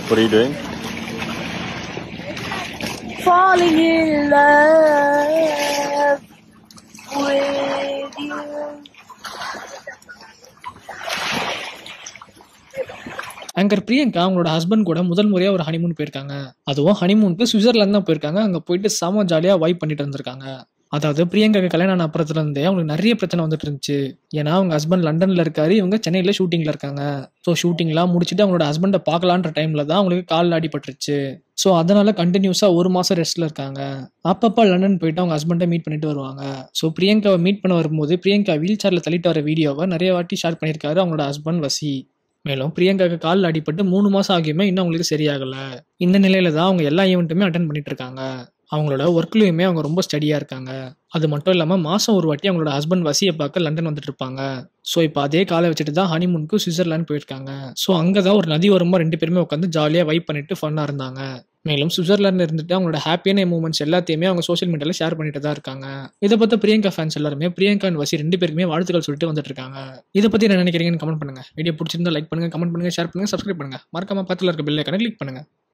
What are you doing? Falling in love with you. Anchor Priyanka அவங்களோட husband கூட முதல் முறையா ஒரு ஹனிமூன் போயிருக்காங்க. அதுவும் ஹனிமூனுக்கு சுவிட்சர்லாந்து தான் போயிருக்காங்க. அங்க போயிட்டு செம ஜாலியா வைப் பண்ணிட்டு இருந்திருக்காங்க. அதாவது பிரியங்காக்கு கல்யாணம் ஆன அப்புறத்துல இருந்தே அவங்களுக்கு நிறைய பிரச்சனை வந்துட்டு இருந்துச்சு. ஏன்னா அவங்க ஹஸ்பண்ட் லண்டன்ல இருக்காரு, இவங்க சென்னையில ஷூட்டிங்ல இருக்காங்க. ஸோ ஷூட்டிங்லாம் முடிச்சுட்டு அவங்களோட ஹஸ்பண்டை பார்க்கலான்ற டைம்ல தான் அவங்களுக்கு கால் அடிபட்டுருச்சு. ஸோ அதனால கண்டினியூஸா 1 மாசம் ரெஸ்ட்ல இருக்காங்க. அப்பப்போ லண்டன் போயிட்டு அவங்க ஹஸ்பண்டை மீட் பண்ணிட்டு வருவாங்க. ஸோ பிரியங்காவை மீட் பண்ண வரும்போது பிரியங்கா வீல் சேர்ல தள்ளிட்டு வர வீடியோவை நிறைய வாட்டி ஷேர் பண்ணியிருக்காரு அவங்களோட ஹஸ்பண்ட் வசி. மேலும் பிரியங்காக்கு காலில் அடிபட்டு 3 மாசம் ஆகியுமே இன்னும் அவங்களுக்கு சரியாகல. இந்த நிலையில தான் அவங்க எல்லா ஈவெண்ட்டுமே அட்டன் பண்ணிட்டு இருக்காங்க. அவங்களோட ஒர்க்லயுமே அவங்க ரொம்ப ஸ்டடியா இருக்காங்க. அது மட்டும் இல்லாம மாசம் ஒரு வாட்டி அவங்களோட ஹஸ்பண்ட் வசியை பார்க்க லண்டன் வந்துட்டு இருப்பாங்க. ஸோ இப்போ அதே காலை வச்சுட்டு தான் ஹனிமூனுக்கு சுவிட்சர்லாந்து போயிருக்காங்க. ஸோ அங்கதான் ஒரு நதி ஓரமா 2 பேருமே உட்காந்து ஜாலியா வைப் பண்ணிட்டு ஃபன்னா இருந்தாங்க. மேலும் சுவிட்சர்லாந்து இருந்துட்டு அவங்களோட ஹாப்பியான மூமெண்ட்ஸ் எல்லாத்தையுமே அவங்க சோஷியல் மீடியால ஷேர் பண்ணிட்டு தான் இருக்காங்க. இதை பத்தி பிரியங்கா ஃபேன்ஸ் எல்லாருமே பிரியங்கா அண்ட் வசி 2 பேருக்குமே வாழ்த்துக்கள் சொல்லிட்டு வந்துட்டு இருக்காங்க. இதை பத்தி என்ன நினைக்கிறீங்கன்னு கமெண்ட் பண்ணுங்க. வீடியோ பிடிச்சிருந்தா லைக் பண்ணுங்க, கமெண்ட் பண்ணுங்க, ஷேர் பண்ணுங்க, சப்ஸ்கிரைப் பண்ணுங்க. மறக்காம பக்கத்துல இருக்க பெல் ஐகானை கிளிக் பண்ணுங்க.